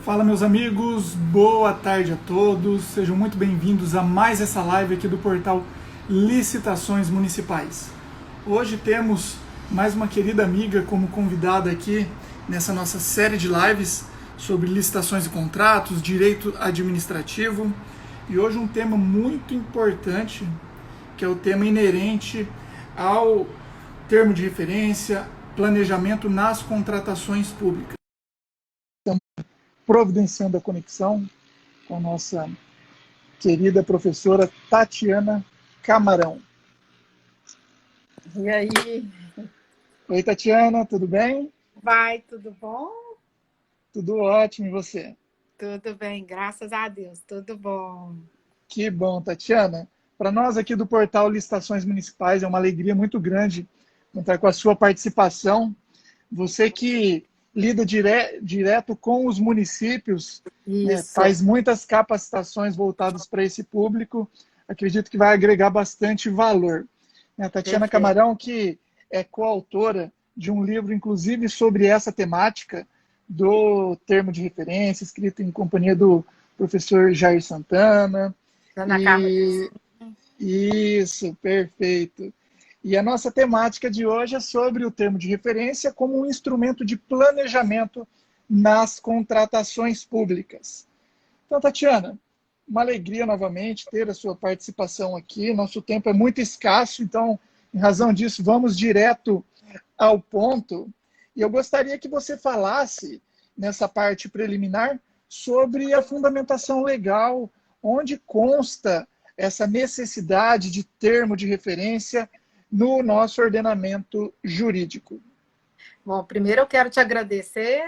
Fala, meus amigos, boa tarde a todos, sejam muito bem-vindos a mais essa live aqui do portal Licitações Municipais. Hoje temos mais uma querida amiga como convidada aqui nessa nossa série de lives sobre licitações e contratos, direito administrativo, e hoje um tema muito importante, que é o tema inerente ao termo de referência, planejamento nas contratações públicas. Providenciando a conexão com a nossa querida professora Tatiana Camarão. E aí? Oi, Tatiana, tudo bem? Vai, tudo bom? Tudo ótimo, e você? Tudo bem, graças a Deus, tudo bom. Que bom, Tatiana. Para nós aqui do portal Licitações Municipais, é uma alegria muito grande contar com a sua participação. Você que lida direto com os municípios, né, Isso. faz muitas capacitações voltadas para esse público, acredito que vai agregar bastante valor. A Tatiana Perfeito. Camarão, que é coautora de um livro, inclusive, sobre essa temática do termo de referência, escrito em companhia do professor Jair Santana. Ana Carla E isso, perfeito. E a nossa temática de hoje é sobre o termo de referência como um instrumento de planejamento nas contratações públicas. Então, Tatiana, uma alegria novamente ter a sua participação aqui. Nosso tempo é muito escasso, então, em razão disso, vamos direto ao ponto. E eu gostaria que você falasse, nessa parte preliminar, sobre a fundamentação legal, onde consta essa necessidade de termo de referência no nosso ordenamento jurídico. Bom, primeiro eu quero te agradecer,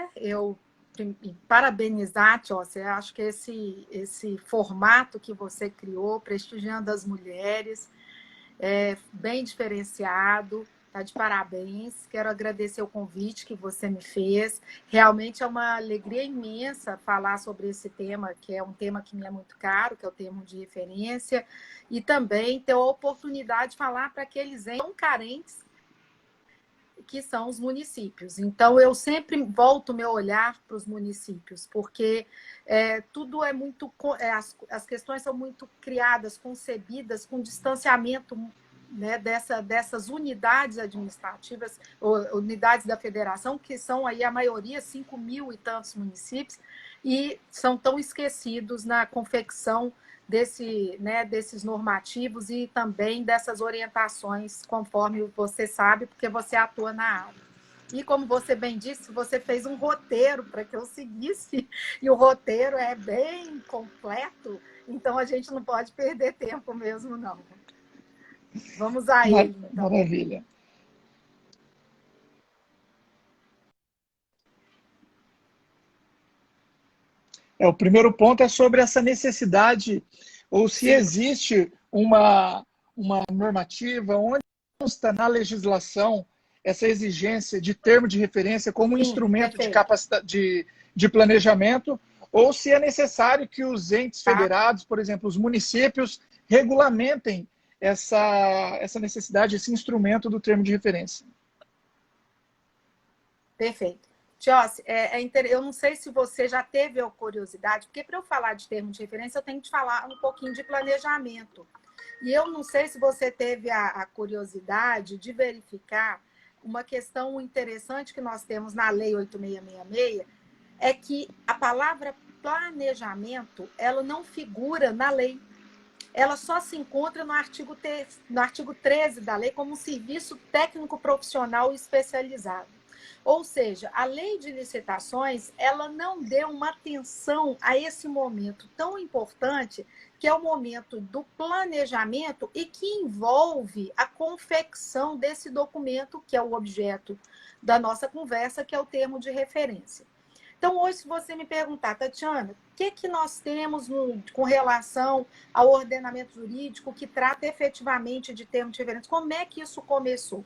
parabenizar, Tchossi. Acho que esse formato que você criou, prestigiando as mulheres, é bem diferenciado, tá de parabéns. Quero agradecer o convite que você me fez. Realmente é uma alegria imensa falar sobre esse tema, que é um tema que me é muito caro, que é o termo de referência, e também ter a oportunidade de falar para aqueles tão carentes que são os municípios. Então, eu sempre volto meu olhar para os municípios, porque tudo é muito... as questões são muito criadas, concebidas com distanciamento, né, dessas unidades administrativas, ou unidades da federação, que são aí a maioria, 5.000 e tantos municípios, e são tão esquecidos na confecção desses normativos e também dessas orientações, conforme você sabe, porque você atua na área. E como você bem disse, você fez um roteiro para que eu seguisse, e o roteiro é bem completo, então a gente não pode perder tempo mesmo, não. Vamos a ele, então. Maravilha. O primeiro ponto é sobre essa necessidade, ou se Sim. existe uma normativa onde consta na legislação essa exigência de termo de referência como Sim, instrumento de planejamento, ou se é necessário que os entes federados, por exemplo, os municípios, regulamentem essa necessidade, esse instrumento do termo de referência. Perfeito. Tchossi, eu não sei se você já teve a curiosidade, porque para eu falar de termo de referência, eu tenho que falar um pouquinho de planejamento. E eu não sei se você teve a curiosidade de verificar uma questão interessante que nós temos na Lei 8666, é que a palavra planejamento, ela não figura na lei. Ela só se encontra no artigo 13 da lei como um serviço técnico profissional especializado. Ou seja, a lei de licitações, ela não deu uma atenção a esse momento tão importante, que é o momento do planejamento e que envolve a confecção desse documento, que é o objeto da nossa conversa, que é o termo de referência. Então, hoje, se você me perguntar, Tatiana, o que nós temos com relação ao ordenamento jurídico que trata efetivamente de termo de referência? Como é que isso começou?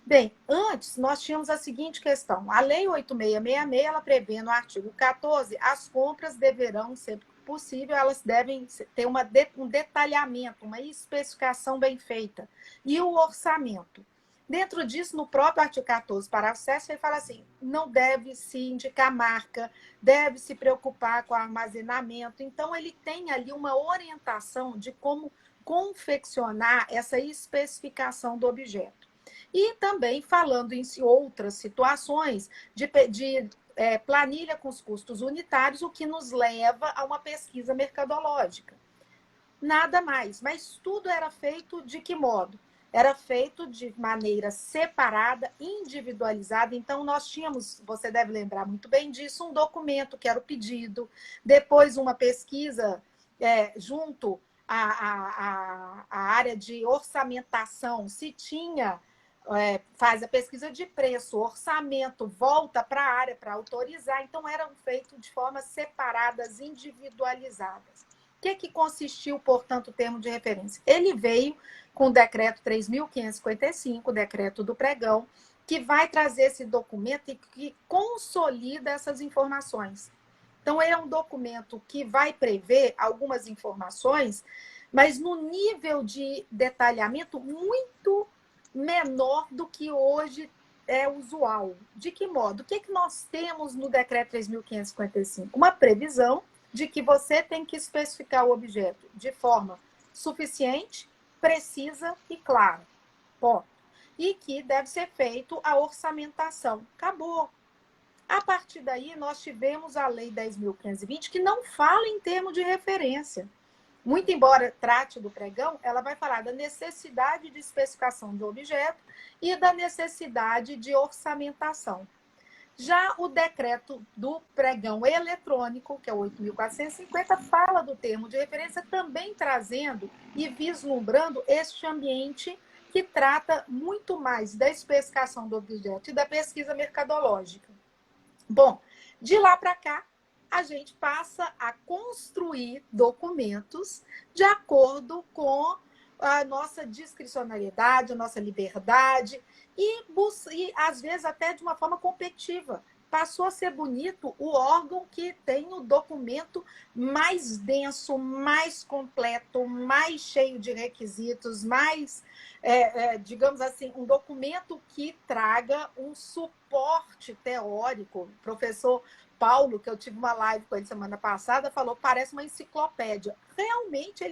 Bem, antes nós tínhamos a seguinte questão. A Lei 8666, ela prevê no artigo 14, as compras deverão, sempre que possível, elas devem ter um detalhamento, uma especificação bem feita. E o orçamento. Dentro disso, no próprio artigo 14, parágrafo 7, ele fala assim, não deve se indicar marca, deve se preocupar com o armazenamento. Então, ele tem ali uma orientação de como confeccionar essa especificação do objeto. E também falando em outras situações de planilha com os custos unitários, o que nos leva a uma pesquisa mercadológica. Nada mais, mas tudo era feito de que modo? Era feito de maneira separada, individualizada. Então, nós tínhamos, você deve lembrar muito bem disso, um documento que era o pedido, depois uma pesquisa junto à área de orçamentação, se tinha, faz a pesquisa de preço, orçamento, volta para a área para autorizar. Então, eram feitos de formas separadas, individualizadas. O que consistiu, portanto, o termo de referência? Ele veio com o decreto 3.555, o decreto do pregão, que vai trazer esse documento e que consolida essas informações. Então, ele é um documento que vai prever algumas informações, mas no nível de detalhamento muito menor do que hoje é usual. De que modo? O que nós temos no decreto 3.555? Uma previsão de que você tem que especificar o objeto de forma suficiente, precisa e clara. Ponto. E que deve ser feito a orçamentação. Acabou. A partir daí, nós tivemos a Lei 10.520, que não fala em termo de referência. Muito embora trate do pregão, ela vai falar da necessidade de especificação do objeto e da necessidade de orçamentação. Já o decreto do pregão eletrônico, que é o 8.450, fala do termo de referência, também trazendo e vislumbrando este ambiente que trata muito mais da especificação do objeto e da pesquisa mercadológica. Bom, de lá para cá, a gente passa a construir documentos de acordo com a nossa discricionariedade, a nossa liberdade, e às vezes até de uma forma competitiva. Passou a ser bonito o órgão que tem o documento mais denso, mais completo, mais cheio de requisitos, mais, digamos assim, um documento que traga um suporte teórico. O professor Paulo, que eu tive uma live com ele semana passada, falou que parece uma enciclopédia. Realmente,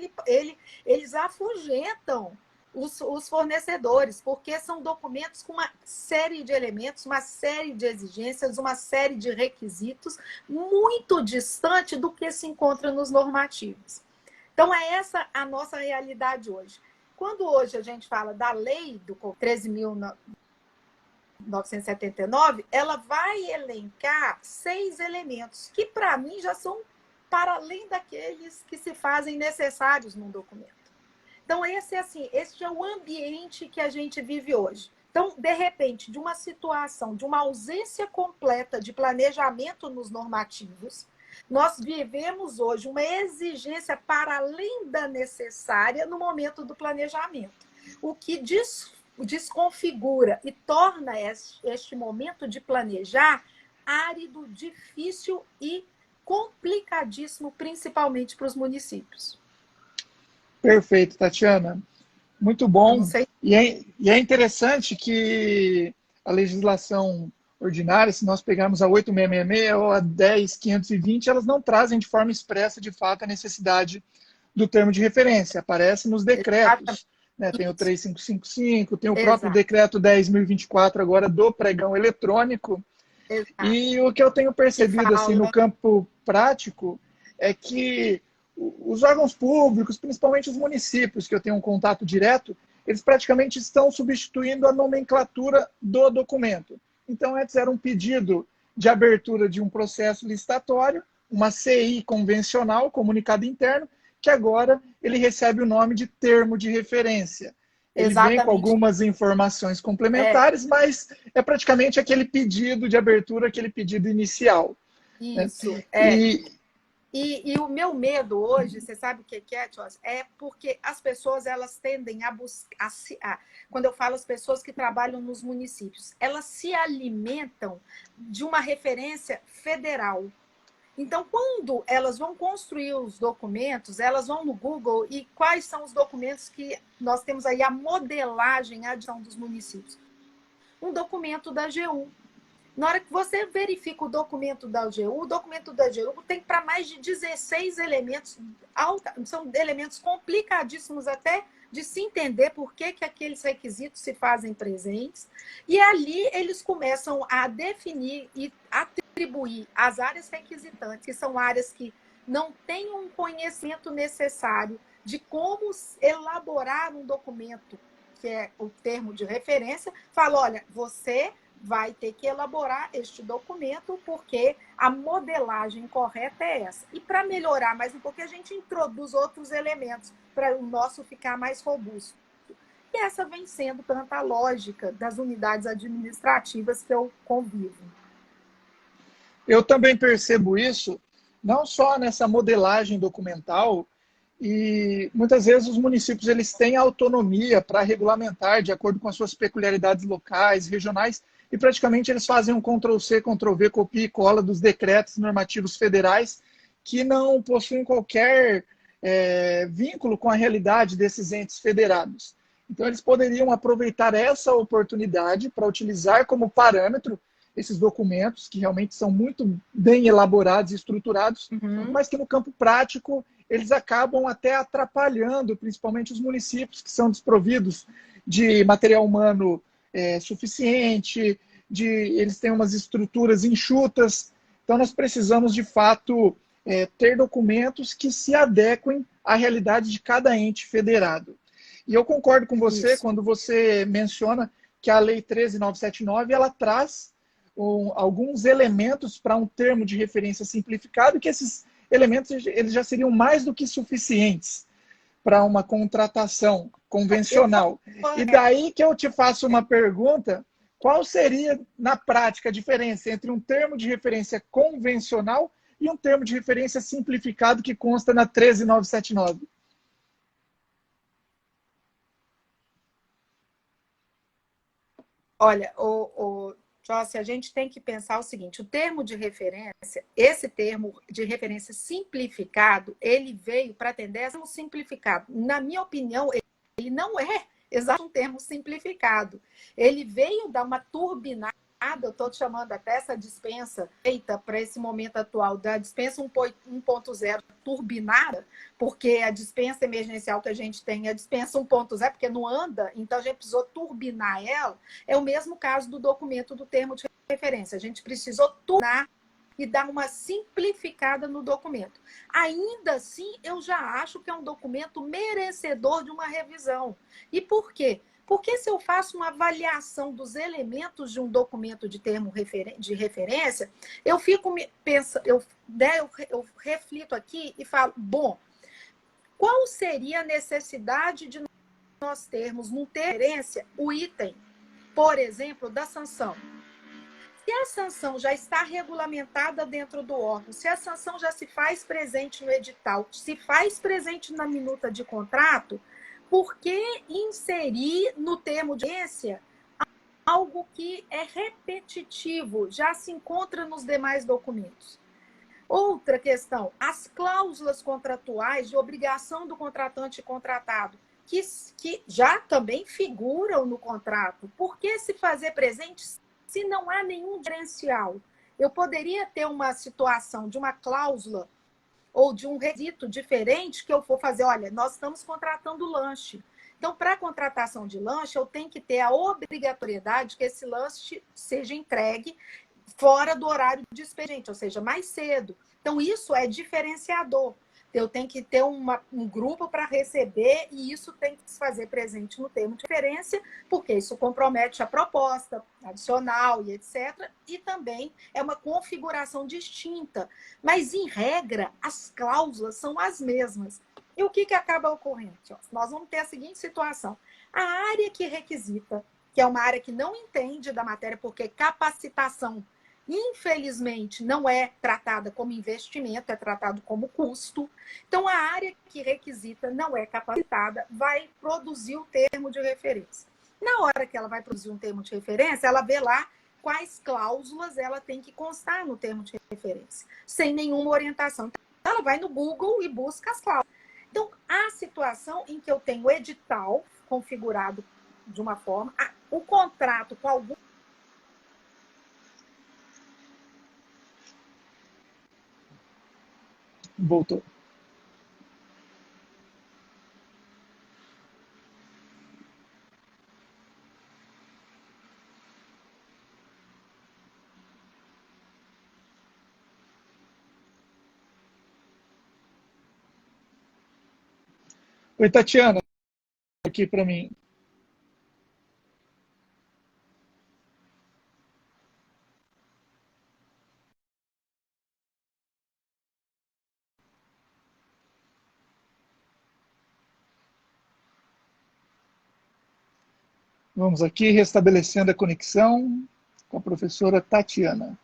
eles afugentam os fornecedores, porque são documentos com uma série de elementos, uma série de exigências, uma série de requisitos muito distante do que se encontra nos normativos. Então, é essa a nossa realidade hoje. Quando hoje a gente fala da lei do 13.979, ela vai elencar 6 elementos, que para mim já são para além daqueles que se fazem necessários num documento. Então, esse é o ambiente que a gente vive hoje. Então, de repente, de uma situação, de uma ausência completa de planejamento nos normativos, nós vivemos hoje uma exigência para além da necessária no momento do planejamento, o que desconfigura e torna este momento de planejar árido, difícil e complicadíssimo, principalmente para os municípios. Perfeito, Tatiana. Muito bom. E é interessante que a legislação ordinária, se nós pegarmos a 8.666 ou a 10.520, elas não trazem de forma expressa, de fato, a necessidade do termo de referência. Aparece nos decretos. Né? Tem o 3.555, tem o próprio decreto 10.024 agora do pregão eletrônico. Exato. E o que eu tenho percebido assim, no campo prático é que os órgãos públicos, principalmente os municípios, que eu tenho um contato direto, eles praticamente estão substituindo a nomenclatura do documento. Então, antes era um pedido de abertura de um processo licitatório, uma CI convencional, comunicado interno, que agora ele recebe o nome de termo de referência. Ele vem com algumas informações complementares, mas é praticamente aquele pedido de abertura, aquele pedido inicial. Isso. Né? E o meu medo hoje, você sabe o que é, Tios? É porque as pessoas, elas tendem a buscar, quando eu falo as pessoas que trabalham nos municípios, elas se alimentam de uma referência federal. Então, quando elas vão construir os documentos, elas vão no Google e quais são os documentos que nós temos aí a modelagem, a adição dos municípios. um documento da AGU. Na hora que você verifica o documento da AGU tem para mais de 16 elementos, são elementos complicadíssimos até de se entender por que aqueles requisitos se fazem presentes. E ali eles começam a definir e atribuir as áreas requisitantes, que são áreas que não têm um conhecimento necessário de como elaborar um documento, que é o termo de referência, fala, olha, você vai ter que elaborar este documento porque a modelagem correta é essa. E para melhorar mais um pouco, a gente introduz outros elementos para o nosso ficar mais robusto. E essa vem sendo tanta lógica das unidades administrativas que eu convivo. Eu também percebo isso, não só nessa modelagem documental, e muitas vezes os municípios eles têm autonomia para regulamentar de acordo com as suas peculiaridades locais, regionais, e praticamente eles fazem um Ctrl-C, Ctrl-V, copia e cola dos decretos normativos federais que não possuem qualquer vínculo com a realidade desses entes federados. Então, eles poderiam aproveitar essa oportunidade para utilizar como parâmetro esses documentos, que realmente são muito bem elaborados e estruturados, mas que no campo prático eles acabam até atrapalhando, principalmente os municípios que são desprovidos de material humano suficiente, eles têm umas estruturas enxutas. Então, nós precisamos, de fato, ter documentos que se adequem à realidade de cada ente federado. E eu concordo com você quando você menciona que a Lei 13.979 ela traz alguns elementos para um termo de referência simplificado, que esses elementos eles já seriam mais do que suficientes para uma contratação convencional. E daí que eu te faço uma pergunta, qual seria, na prática, a diferença entre um termo de referência convencional e um termo de referência simplificado que consta na 13.979? Olha, Joyce, a gente tem que pensar o seguinte, o termo de referência, esse termo de referência simplificado, ele veio para atender a um simplificado. Na minha opinião, ele não é exatamente um termo simplificado. Ele veio dar uma turbinada, eu estou chamando até essa dispensa feita para esse momento atual, da dispensa 1.0 turbinada, porque a dispensa emergencial que a gente tem é a dispensa 1.0, porque não anda, então a gente precisou turbinar ela. É o mesmo caso do documento do termo de referência. A gente precisou turbinar e dar uma simplificada no documento. Ainda assim, eu já acho que é um documento merecedor de uma revisão. E por quê? Porque se eu faço uma avaliação dos elementos de um documento de termo de referência, eu fico pensando, eu reflito aqui e falo, bom, qual seria a necessidade de nós termos no termo de referência o item, por exemplo, da sanção? Se a sanção já está regulamentada dentro do órgão, se a sanção já se faz presente no edital, se faz presente na minuta de contrato, por que inserir no termo de referência algo que é repetitivo, já se encontra nos demais documentos? Outra questão, as cláusulas contratuais de obrigação do contratante e contratado, que já também figuram no contrato. Por que se fazer presente se não há nenhum diferencial? Eu poderia ter uma situação de uma cláusula ou de um requisito diferente que eu for fazer, olha, nós estamos contratando lanche. Então, para a contratação de lanche, eu tenho que ter a obrigatoriedade que esse lanche seja entregue fora do horário de expediente, ou seja, mais cedo. Então, isso é diferenciador. Eu tenho que ter um grupo para receber e isso tem que se fazer presente no termo de referência, porque isso compromete a proposta adicional e etc. E também é uma configuração distinta. Mas, em regra, as cláusulas são as mesmas. E o que acaba ocorrendo? Nós vamos ter a seguinte situação. A área que requisita, que é uma área que não entende da matéria, porque capacitação, infelizmente, não é tratada como investimento, é tratado como custo. Então, a área que requisita não é capacitada, vai produzir o termo de referência. Na hora que ela vai produzir um termo de referência, ela vê lá quais cláusulas ela tem que constar no termo de referência, sem nenhuma orientação. Então, ela vai no Google e busca as cláusulas. Então, a situação em que eu tenho o edital configurado de uma forma, o contrato com algum Voltou. Oi, Tatiana, aqui para mim. Vamos aqui restabelecendo a conexão com a professora Tatiana.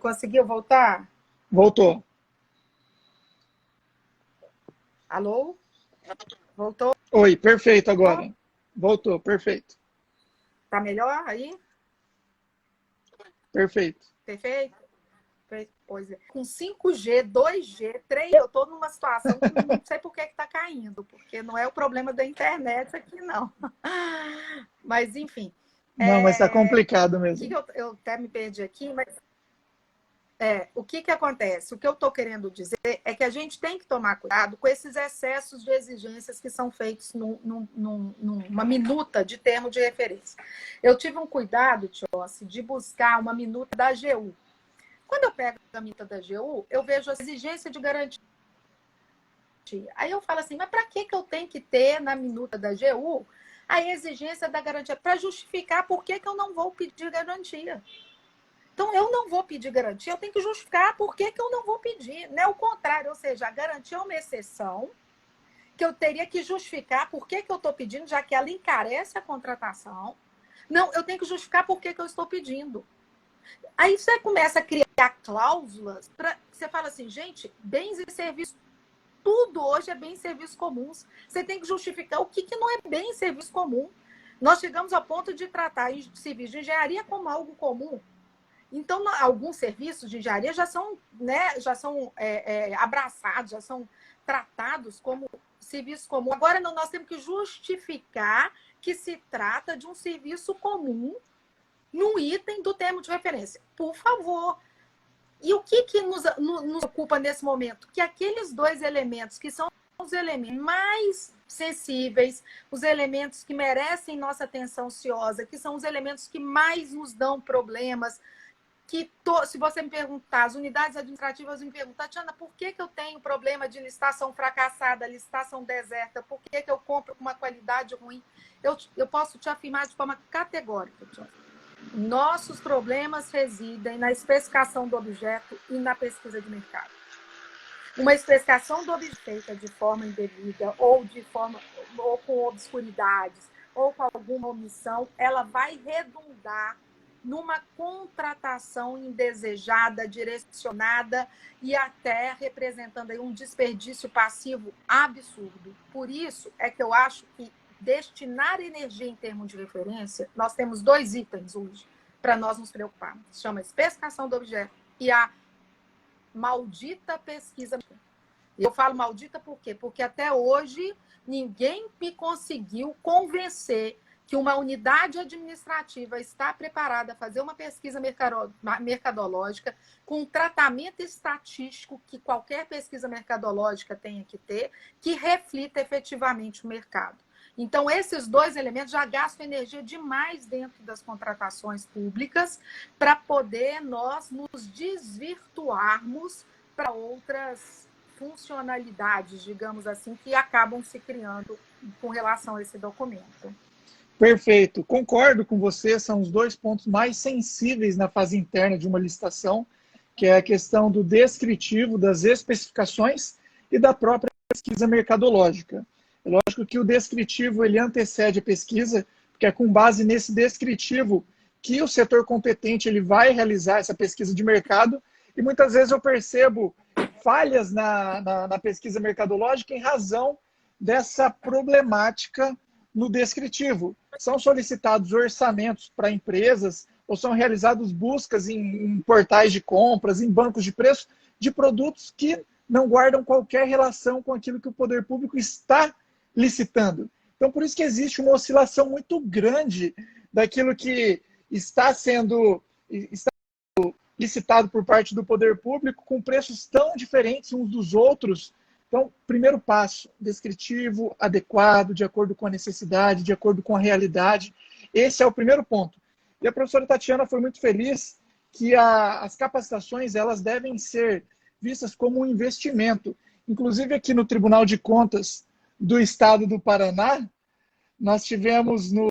Conseguiu voltar? Voltou. Alô? Voltou? Oi, perfeito agora. Voltou, perfeito. Tá melhor aí? Perfeito. Perfeito? Pois é. Com 5G, 2G, 3G, eu estou numa situação que não sei por que está caindo, porque não é o problema da internet aqui, não. Mas, enfim. Não, mas está complicado mesmo. Eu até me perdi aqui, mas o que acontece? O que eu estou querendo dizer é que a gente tem que tomar cuidado com esses excessos de exigências que são feitos numa minuta de termo de referência. Eu tive um cuidado, Tiossi, de buscar uma minuta da AGU. Quando eu pego a minuta da AGU, eu vejo a exigência de garantia. Aí eu falo assim, mas para que eu tenho que ter na minuta da AGU a exigência da garantia? Para justificar por que eu não vou pedir garantia. Então, eu não vou pedir garantia, eu tenho que justificar por que eu não vou pedir. Não é o contrário, ou seja, a garantia é uma exceção que eu teria que justificar por que eu estou pedindo, já que ela encarece a contratação. Não, eu tenho que justificar por que eu estou pedindo. Aí você começa a criar cláusulas, você fala assim, gente, bens e serviços, tudo hoje é bens e serviços comuns. Você tem que justificar o que não é bem e serviço comum. Nós chegamos ao ponto de tratar serviço de engenharia como algo comum. Então, alguns serviços de engenharia já são, abraçados, já são tratados como serviço comum. Agora, não, nós temos que justificar que se trata de um serviço comum no item do termo de referência. Por favor. E o que nos ocupa nesse momento? Que aqueles dois elementos que são os elementos mais sensíveis, os elementos que merecem nossa atenção ociosa, que são os elementos que mais nos dão problemas, se você me perguntar, as unidades administrativas me perguntam, Tatiana, por que eu tenho problema de licitação fracassada, licitação deserta, por que eu compro com uma qualidade ruim? Eu posso te afirmar de forma categórica, Tatiana. Nossos problemas residem na especificação do objeto e na pesquisa de mercado. Uma especificação do objeto feita de forma indevida ou com obscuridades ou com alguma omissão, ela vai redundar numa contratação indesejada, direcionada e até representando aí um desperdício passivo absurdo. Por isso é que eu acho que destinar energia em termos de referência, nós temos dois itens hoje para nós nos preocuparmos. Se chama especificação do objeto e a maldita pesquisa. Eu falo maldita por quê? Porque até hoje ninguém me conseguiu convencer que uma unidade administrativa está preparada a fazer uma pesquisa mercadológica com um tratamento estatístico que qualquer pesquisa mercadológica tenha que ter, que reflita efetivamente o mercado. Então, esses dois elementos já gastam energia demais dentro das contratações públicas para poder nós nos desvirtuarmos para outras funcionalidades, digamos assim, que acabam se criando com relação a esse documento. Perfeito, concordo com você, são os dois pontos mais sensíveis na fase interna de uma licitação, que é a questão do descritivo, das especificações e da própria pesquisa mercadológica. É lógico que o descritivo ele antecede a pesquisa, porque é com base nesse descritivo que o setor competente ele vai realizar essa pesquisa de mercado, e muitas vezes eu percebo falhas na pesquisa mercadológica em razão dessa problemática no descritivo. São solicitados orçamentos para empresas ou são realizadas buscas em portais de compras, em bancos de preços, de produtos que não guardam qualquer relação com aquilo que o poder público está licitando. Então, por isso que existe uma oscilação muito grande daquilo que está sendo licitado por parte do poder público, com preços tão diferentes uns dos outros. Então, primeiro passo, descritivo, adequado, de acordo com a necessidade, de acordo com a realidade. Esse é o primeiro ponto. E a professora Tatiana foi muito feliz que as capacitações elas devem ser vistas como um investimento. Inclusive, aqui no Tribunal de Contas do Estado do Paraná, nós tivemos no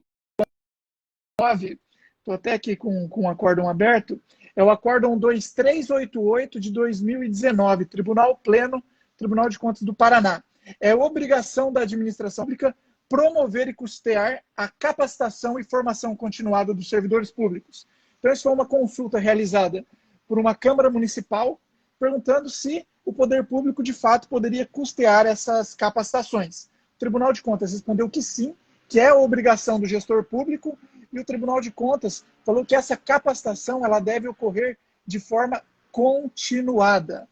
9, estou até aqui com o acórdão aberto, é o acórdão 2388 de 2019, Tribunal Pleno, Tribunal de Contas do Paraná. É obrigação da administração pública promover e custear a capacitação e formação continuada dos servidores públicos. Então, isso foi uma consulta realizada por uma Câmara Municipal, perguntando se o poder público, de fato, poderia custear essas capacitações. O Tribunal de Contas respondeu que sim, que é obrigação do gestor público, e o Tribunal de Contas falou que essa capacitação ela deve ocorrer de forma continuada.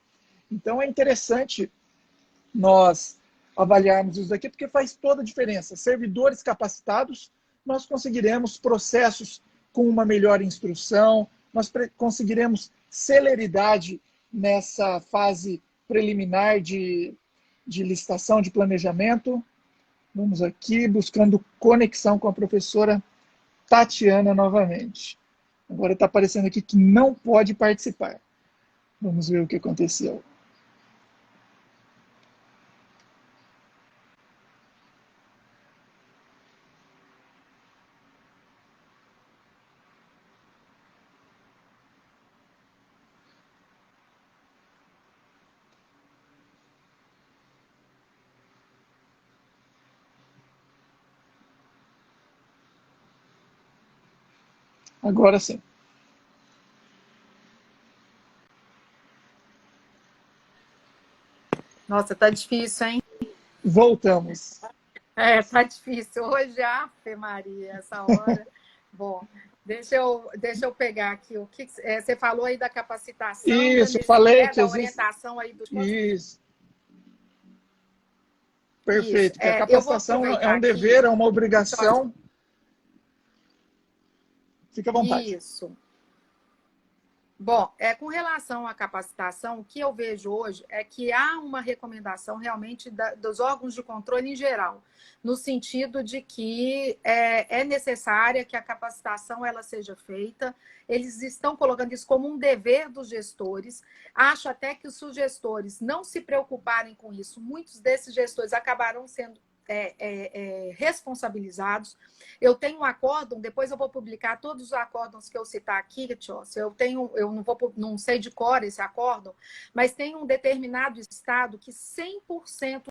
Então, é interessante nós avaliarmos isso daqui, porque faz toda a diferença. Servidores capacitados, nós conseguiremos processos com uma melhor instrução, nós conseguiremos celeridade nessa fase preliminar de licitação, de planejamento. Vamos aqui buscando conexão com a professora Tatiana novamente. Agora está aparecendo aqui que não pode participar. Vamos ver o que aconteceu. Agora sim. Nossa, tá difícil, hein? Voltamos. Tá difícil. Hoje, Ave Maria, essa hora. Bom, deixa eu pegar aqui o que você falou aí da capacitação. Isso, eu falei que da existe... orientação aí dos... Isso. Perfeito. Isso. Que a capacitação é um dever, aqui, é uma obrigação. Fica à vontade. Isso. Bom, com relação à capacitação, o que eu vejo hoje é que há uma recomendação realmente dos órgãos de controle em geral, no sentido de que é necessária que a capacitação ela seja feita. Eles estão colocando isso como um dever dos gestores. Acho até que se os gestores não se preocuparem com isso, muitos desses gestores acabarão sendo responsabilizados. Eu tenho um acórdão, depois eu vou publicar todos os acórdãos que eu citar aqui, tio. Não sei de cor esse acórdão, mas tem um determinado estado que 100%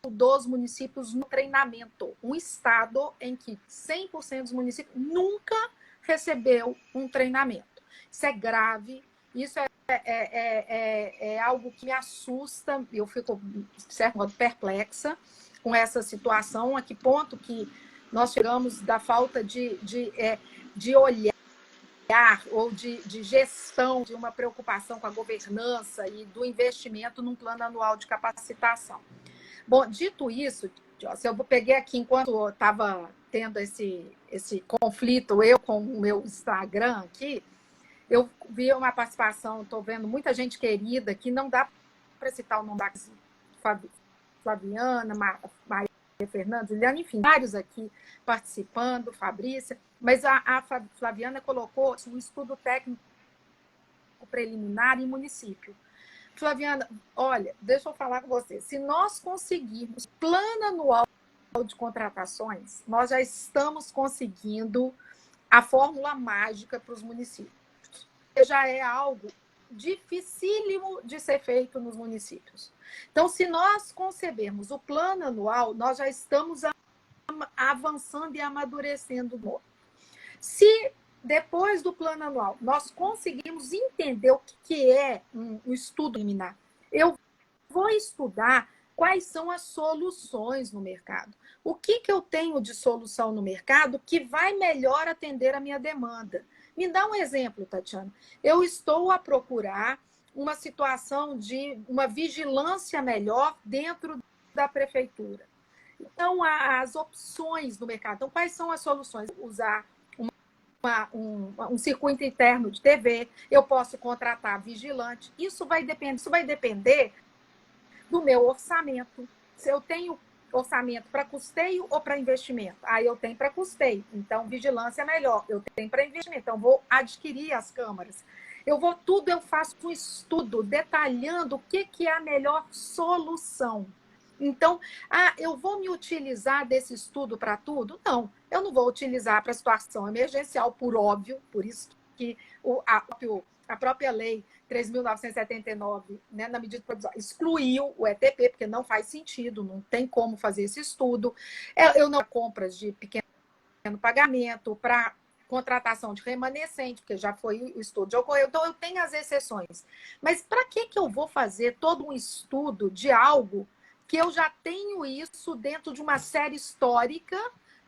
dos municípios no treinamento. Um estado em que 100% dos municípios nunca recebeu um treinamento. Isso é grave, isso é algo que me assusta, eu fico, de certo modo, perplexa com essa situação, a que ponto que nós chegamos da falta de olhar ou de gestão, de uma preocupação com a governança e do investimento num plano anual de capacitação. Bom, dito isso, eu peguei aqui, enquanto eu estava tendo esse conflito, eu com o meu Instagram aqui, eu vi uma participação, estou vendo muita gente querida, que não dá para citar o nome da Flaviana, Maria Fernanda, Juliana, enfim, vários aqui participando, Fabrícia, mas a Flaviana colocou um estudo técnico preliminar em município. Flaviana, olha, deixa eu falar com você, se nós conseguirmos plano anual de contratações, nós já estamos conseguindo a fórmula mágica para os municípios. Já é algo dificílimo de ser feito nos municípios. Então, se nós concebermos o plano anual, nós já estamos avançando e amadurecendo. Se depois do plano anual nós conseguimos entender o que é um estudo preliminar, eu vou estudar quais são as soluções no mercado. O que eu tenho de solução no mercado que vai melhor atender a minha demanda? Me dá um exemplo, Tatiana. Eu estou a procurar uma situação de uma vigilância melhor dentro da prefeitura. Então, as opções no mercado. Então, quais são as soluções? Usar um circuito interno de TV, eu posso contratar vigilante. Isso vai depender do meu orçamento. Se eu tenho orçamento para custeio ou para investimento? Aí eu tenho para custeio, então vigilância é melhor. Eu tenho para investimento, então vou adquirir as câmaras. Eu faço um estudo detalhando o que é a melhor solução. Então, eu vou me utilizar desse estudo para tudo? Não, eu não vou utilizar para situação emergencial, por óbvio, por isso que a própria lei 3.979, né, na medida provisória, excluiu o ETP, porque não faz sentido, não tem como fazer esse estudo. Eu não compras de pequeno pagamento para contratação de remanescente, porque já foi o estudo, já ocorreu. Então, eu tenho as exceções. Mas para que eu vou fazer todo um estudo de algo que eu já tenho isso dentro de uma série histórica,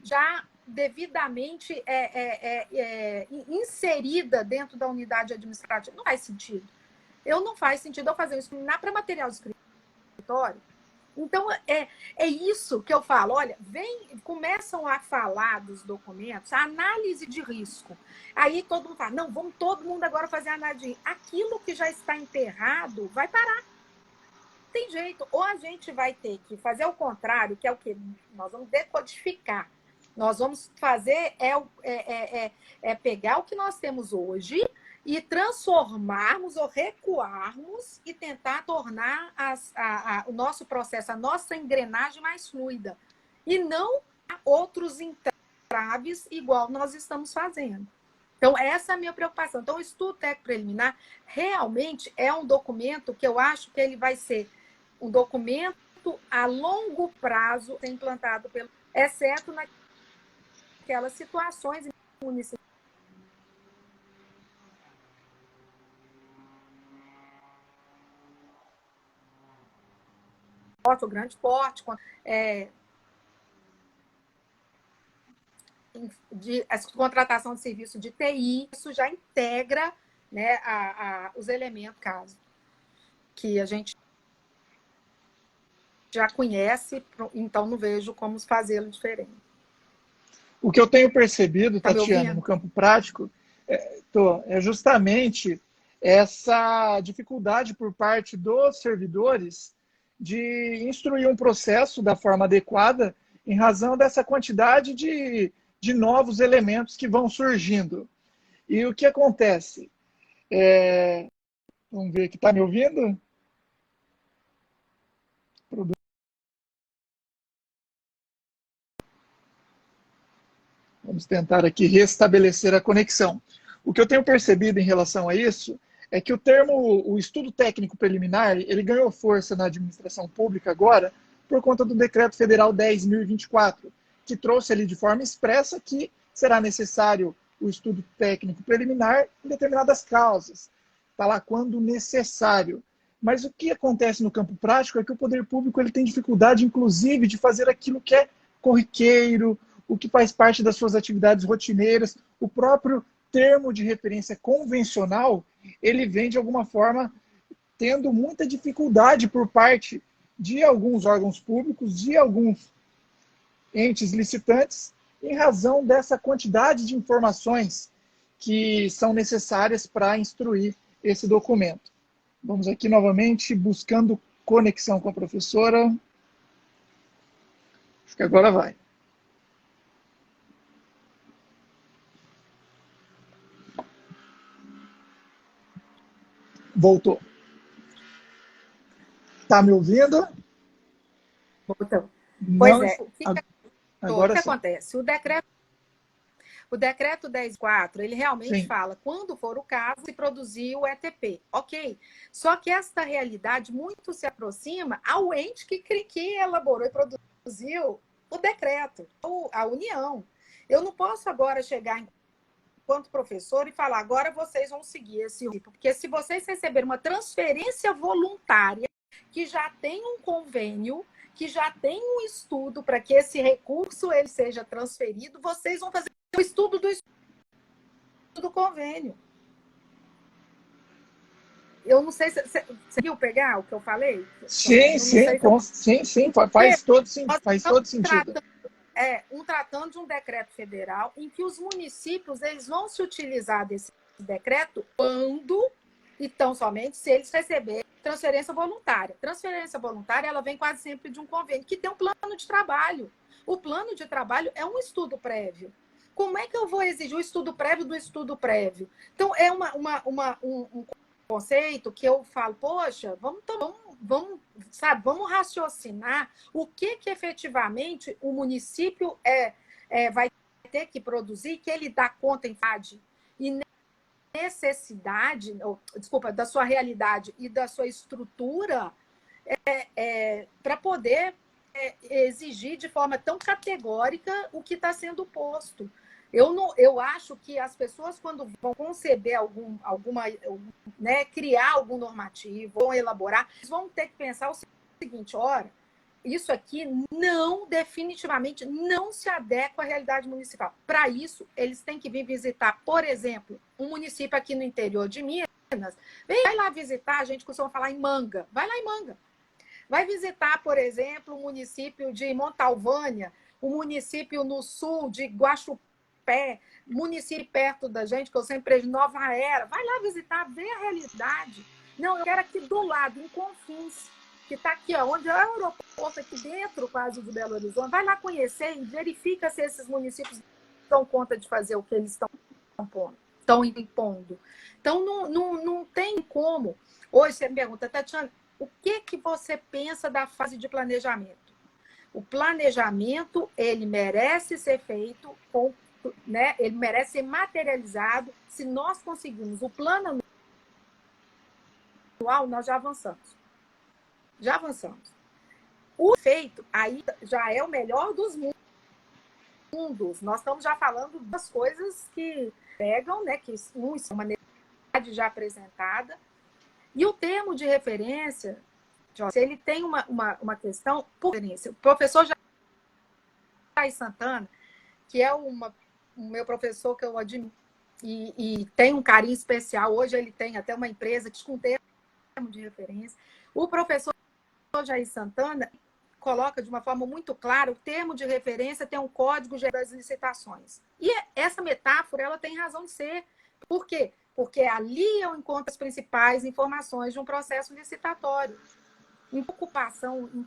já devidamente inserida dentro da unidade administrativa? Não faz sentido. Não faz sentido eu fazer isso para material de escritório. Então, é isso que eu falo. Olha, começam a falar dos documentos, a análise de risco. Aí todo mundo fala, não, vamos todo mundo agora fazer a análise de risco. Aquilo que já está enterrado vai parar. Tem jeito. Ou a gente vai ter que fazer o contrário, que é o que nós vamos decodificar. Nós vamos fazer pegar o que nós temos hoje e transformarmos ou recuarmos e tentar tornar o nosso processo, a nossa engrenagem mais fluida. E não outros entraves igual nós estamos fazendo. Então, essa é a minha preocupação. Então, o estudo técnico preliminar realmente é um documento que eu acho que ele vai ser um documento a longo prazo implantado exceto naquelas situações municipais. O grande porte, a contratação de serviço de TI, isso já integra, né, os elementos, caso que a gente já conhece, então não vejo como fazê-lo diferente. O que eu tenho percebido, Tatiana, no campo prático, é justamente essa dificuldade por parte dos servidores de instruir um processo da forma adequada em razão dessa quantidade de novos elementos que vão surgindo. E o que acontece? Vamos ver aqui, está me ouvindo? Vamos tentar aqui restabelecer a conexão. O que eu tenho percebido em relação a isso é que o estudo técnico preliminar, ele ganhou força na administração pública agora por conta do Decreto Federal 10.024, que trouxe ali de forma expressa que será necessário o estudo técnico preliminar em determinadas causas. Está lá quando necessário. Mas o que acontece no campo prático é que o poder público ele tem dificuldade, inclusive, de fazer aquilo que é corriqueiro, o que faz parte das suas atividades rotineiras. O próprio termo de referência convencional, ele vem, de alguma forma, tendo muita dificuldade por parte de alguns órgãos públicos, de alguns entes licitantes, em razão dessa quantidade de informações que são necessárias para instruir esse documento. Vamos aqui novamente buscando conexão com a professora. Acho que agora vai. Voltou. Está me ouvindo? Voltou. Pois é. O que acontece? O decreto 10.4, ele realmente fala, quando for o caso, se produzir o ETP. Ok. Só que esta realidade muito se aproxima ao ente que elaborou e produziu o decreto, a União. Eu não posso agora chegar enquanto professor e falar, agora vocês vão seguir esse tipo. Porque se vocês receberem uma transferência voluntária, que já tem um convênio, que já tem um estudo para que esse recurso ele seja transferido, vocês vão fazer o estudo do convênio. Eu não sei se você viu pegar o que eu falei? Sim, sim, faz todo sentido. Tratando de um decreto federal em que os municípios eles vão se utilizar desse decreto quando e tão somente se eles receberem transferência voluntária. Transferência voluntária ela vem quase sempre de um convênio que tem um plano de trabalho. O plano de trabalho é um estudo prévio. Como é que eu vou exigir o estudo prévio do estudo prévio? Então, é um conceito que eu falo, poxa, vamos raciocinar o que efetivamente o município vai ter que produzir, que ele dá conta em fade e necessidade, desculpa, da sua realidade e da sua estrutura para poder exigir de forma tão categórica o que está sendo posto. Eu acho que as pessoas, quando vão conceber criar algum normativo, vão elaborar, vão ter que pensar o seguinte, ora, isso aqui definitivamente não se adequa à realidade municipal. Para isso, eles têm que vir visitar, por exemplo, um município aqui no interior de Minas, vai lá visitar, a gente costuma falar em Manga, vai lá em Manga. Vai visitar, por exemplo, o município de Montalvânia, o município no sul de Guaxupé, município perto da gente, que eu sempre de Nova Era. Vai lá visitar, ver a realidade. Não, eu quero aqui do lado, em Confins, que está aqui, onde é o aeroporto, aqui dentro quase de Belo Horizonte. Vai lá conhecer e verifica se esses municípios dão conta de fazer o que eles estão impondo. Então, não tem como. Hoje você me pergunta, Tatiana, o que você pensa da fase de planejamento? O planejamento, ele merece ser feito, ele merece ser materializado. Se nós conseguirmos o plano anual, nós já avançamos. O feito aí já é o melhor dos mundos. Nós estamos já falando das coisas que pegam, que é uma necessidade já apresentada. E o termo de referência, ele tem uma questão por referência. O professor Jair Santana, que é o meu professor que eu admiro e tem um carinho especial, hoje ele tem até uma empresa que com termo de referência. O professor Jair Santana coloca de uma forma muito clara, o termo de referência tem um código geral das licitações. E essa metáfora ela tem razão de ser. Por quê? Porque ali eu encontro as principais informações de um processo licitatório. Em preocupação em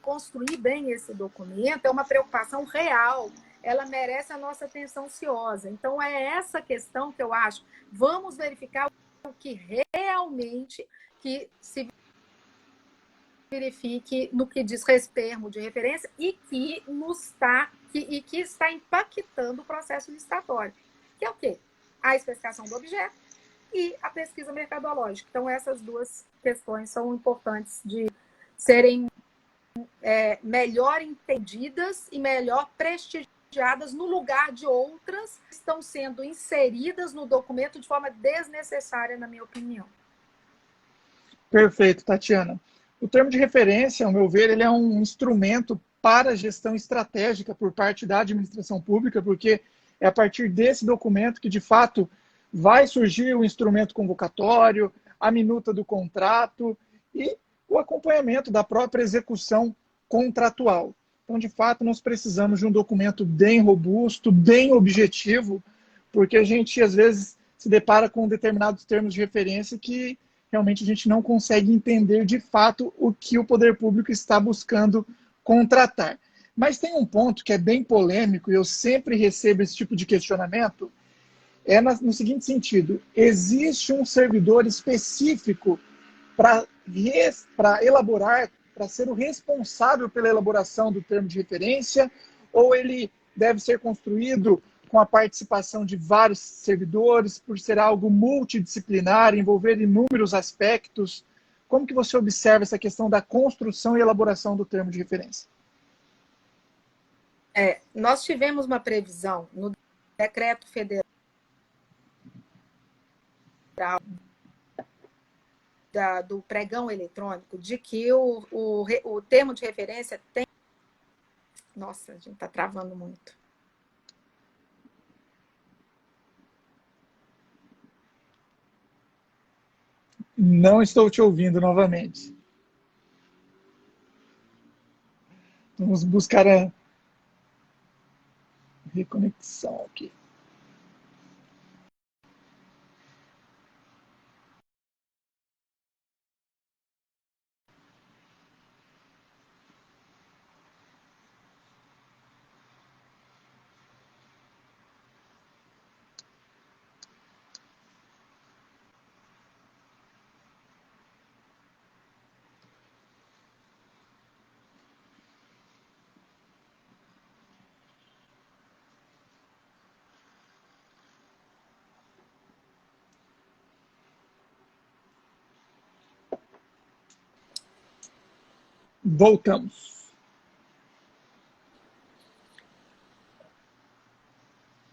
construir bem esse documento é uma preocupação real. Ela merece a nossa atenção ociosa. Então, é essa questão que eu acho. Vamos verificar o que realmente que se verifique no que diz respeito de referência e que está impactando o processo licitatório. Que é o quê? A especificação do objeto e a pesquisa mercadológica. Então, essas duas questões são importantes de serem melhor entendidas e melhor prestigiadas no lugar de outras que estão sendo inseridas no documento de forma desnecessária, na minha opinião. Perfeito, Tatiana. O termo de referência, ao meu ver, ele é um instrumento para a gestão estratégica por parte da administração pública, porque é a partir desse documento que, de fato, vai surgir o instrumento convocatório, a minuta do contrato e o acompanhamento da própria execução contratual. Então, de fato, nós precisamos de um documento bem robusto, bem objetivo, porque a gente, às vezes, se depara com determinados termos de referência que realmente a gente não consegue entender, de fato, o que o poder público está buscando contratar. Mas tem um ponto que é bem polêmico, e eu sempre recebo esse tipo de questionamento, no seguinte sentido: existe um servidor específico para elaborar, para ser o responsável pela elaboração do termo de referência, ou ele deve ser construído com a participação de vários servidores, por ser algo multidisciplinar, envolver inúmeros aspectos? Como que você observa essa questão da construção e elaboração do termo de referência? Nós tivemos uma previsão no decreto federal do pregão eletrônico, de que o termo de referência tem... Nossa, a gente está travando muito. Não estou te ouvindo novamente. Vamos buscar a reconexão aqui. Voltamos.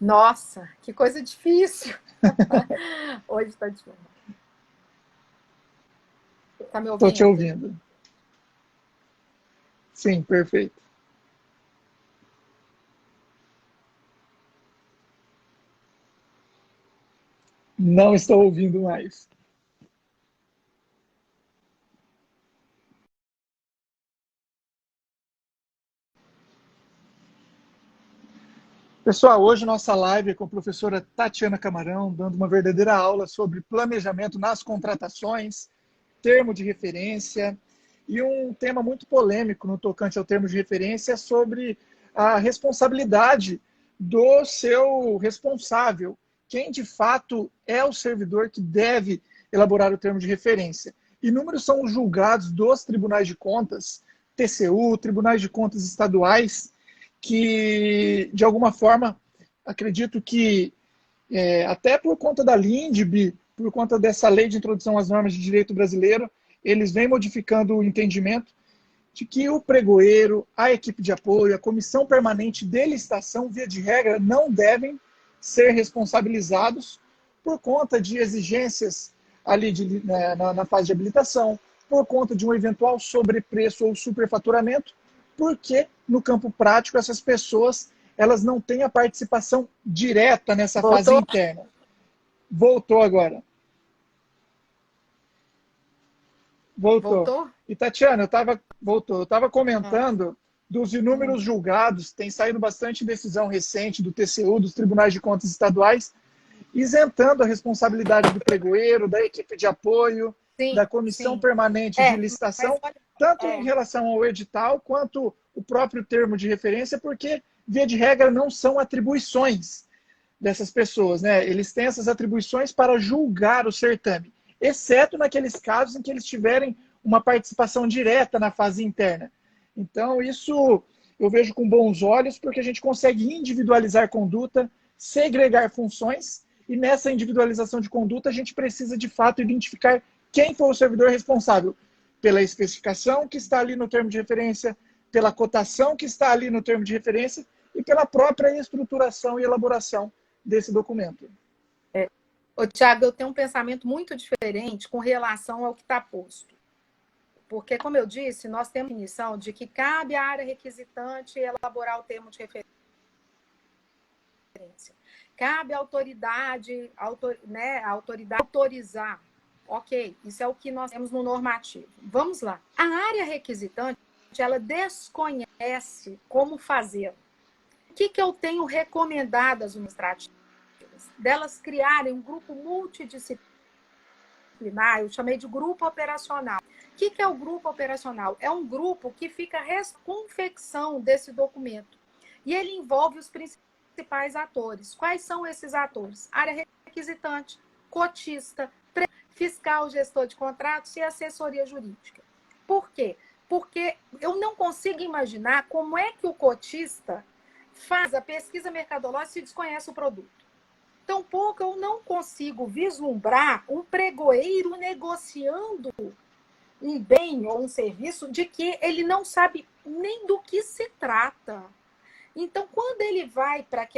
Nossa, que coisa difícil. Hoje está difícil. Está me ouvindo? Estou te ouvindo. Sim, perfeito. Não estou ouvindo mais. Pessoal, hoje nossa live é com a professora Tatiana Camarão, dando uma verdadeira aula sobre planejamento nas contratações, termo de referência, e um tema muito polêmico no tocante ao termo de referência é sobre a responsabilidade do seu responsável, quem de fato é o servidor que deve elaborar o termo de referência. Inúmeros são os julgados dos tribunais de contas, TCU, tribunais de contas estaduais, que, de alguma forma, acredito que, até por conta da LINDB, por conta dessa lei de introdução às normas de direito brasileiro, eles vêm modificando o entendimento de que o pregoeiro, a equipe de apoio, a comissão permanente de licitação, via de regra, não devem ser responsabilizados por conta de exigências ali na fase de habilitação, por conta de um eventual sobrepreço ou superfaturamento, porque no campo prático essas pessoas elas não têm a participação direta nessa fase interna. Voltou agora. Voltou. E Tatiana, eu estava comentando dos inúmeros julgados, tem saído bastante decisão recente do TCU, dos tribunais de contas estaduais, isentando a responsabilidade do pregoeiro, da equipe de apoio, da comissão permanente de licitação, tanto em relação ao edital quanto o próprio termo de referência, porque, via de regra, não são atribuições dessas pessoas, né? Eles têm essas atribuições para julgar o certame, exceto naqueles casos em que eles tiverem uma participação direta na fase interna. Então, isso eu vejo com bons olhos, porque a gente consegue individualizar conduta, segregar funções, e nessa individualização de conduta a gente precisa, de fato, identificar quem foi o servidor responsável pela especificação que está ali no termo de referência, pela cotação que está ali no termo de referência e pela própria estruturação e elaboração desse documento. Ô, Tiago, eu tenho um pensamento muito diferente com relação ao que está posto. Porque, como eu disse, nós temos a definição de que cabe à área requisitante elaborar o termo de referência. Cabe à autoridade, a autoridade autorizar. Ok, isso é o que nós temos no normativo. Vamos lá. A área requisitante, ela desconhece como fazer. O que eu tenho recomendado às administrativas? Delas criarem um grupo multidisciplinar, eu chamei de grupo operacional. O que é o grupo operacional? É um grupo que fica a confecção desse documento. E ele envolve os principais atores. Quais são esses atores? Área requisitante, cotista, fiscal, gestor de contratos e assessoria jurídica. Por quê? Porque eu não consigo imaginar como é que o cotista faz a pesquisa mercadológica se desconhece o produto. Tampouco eu não consigo vislumbrar um pregoeiro negociando um bem ou um serviço de que ele não sabe nem do que se trata. Então, quando ele vai para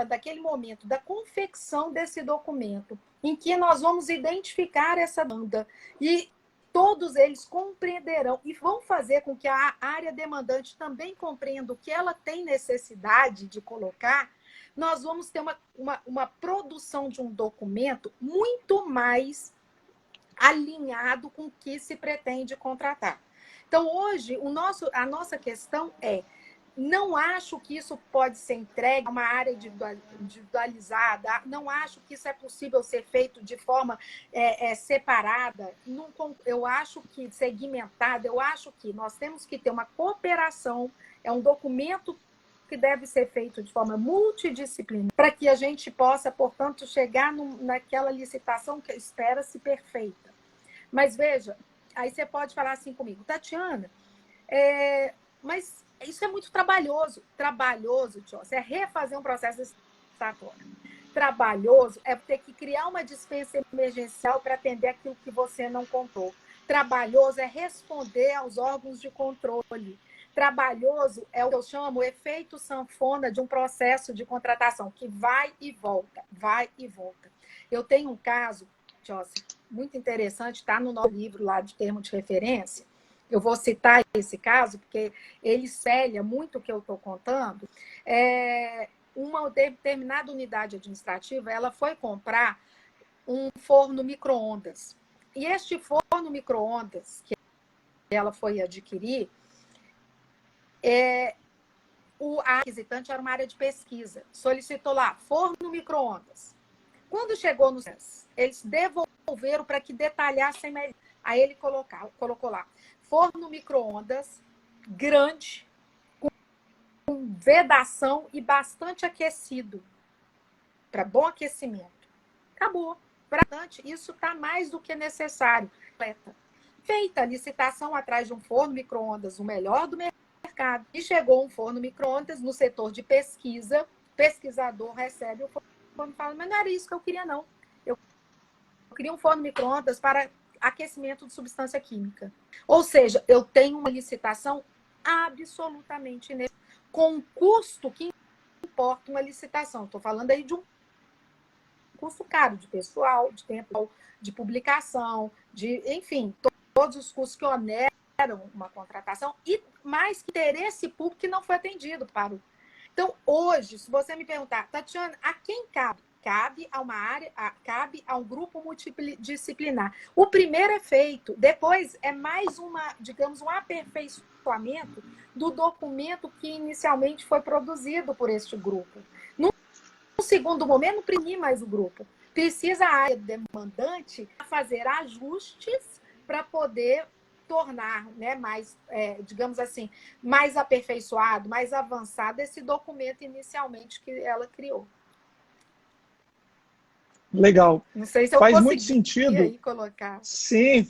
daquele momento da confecção desse documento, em que nós vamos identificar essa demanda e todos eles compreenderão e vão fazer com que a área demandante também compreenda o que ela tem necessidade de colocar. Nós vamos ter uma produção de um documento muito mais alinhado com o que se pretende contratar. Então, hoje, a nossa questão é: não acho que isso pode ser entregue a uma área individualizada, não acho que isso é possível ser feito de forma separada, eu acho que segmentada, eu acho que nós temos que ter uma cooperação, é um documento que deve ser feito de forma multidisciplinar, para que a gente possa, portanto, chegar naquela licitação que espera-se perfeita. Mas veja, aí você pode falar assim comigo: Tatiana, mas isso é muito trabalhoso. Trabalhoso, tio, é refazer um processo licitatório. Trabalhoso é ter que criar uma dispensa emergencial para atender aquilo que você não contou. Trabalhoso é responder aos órgãos de controle. Trabalhoso é o que eu chamo o efeito sanfona de um processo de contratação, que vai e volta, vai e volta. Eu tenho um caso, Josi, muito interessante, está no nosso livro lá de termo de referência. Eu vou citar esse caso, porque ele espelha muito o que eu estou contando. Uma determinada unidade administrativa, ela foi comprar um forno micro-ondas. E este forno micro-ondas que ela foi adquirir, a aquisitante era uma área de pesquisa. Solicitou lá, forno micro-ondas. Quando chegou no CES, eles devolveram para que detalhassem melhor. Aí ele colocou lá, forno micro-ondas, grande, com vedação e bastante aquecido, para bom aquecimento. Acabou. Isso está mais do que necessário. Feita a licitação atrás de um forno micro-ondas, o melhor do mercado, e chegou um forno micro-ondas no setor de pesquisa, o pesquisador recebe o forno e fala: mas não era isso que eu queria, não. Eu queria um forno micro-ondas para aquecimento de substância química. Ou seja, eu tenho uma licitação absolutamente com um custo que importa uma licitação. Estou falando aí de um custo caro, de pessoal, de tempo, de publicação, enfim, todos os custos que oneram uma contratação e mais que interesse público que não foi atendido para o... Então, hoje, se você me perguntar, Tatiana, a quem cabe? Cabe a uma área, cabe a um grupo multidisciplinar. O primeiro é feito, depois é mais digamos, um aperfeiçoamento do documento que inicialmente foi produzido por este grupo. No segundo momento, não precisa mais o grupo. Precisa a área demandante fazer ajustes para poder tornar, né, mais, digamos assim, mais aperfeiçoado, mais avançado esse documento inicialmente que ela criou. Legal. Não sei se eu faz consegui muito sentido aí colocar. Sim,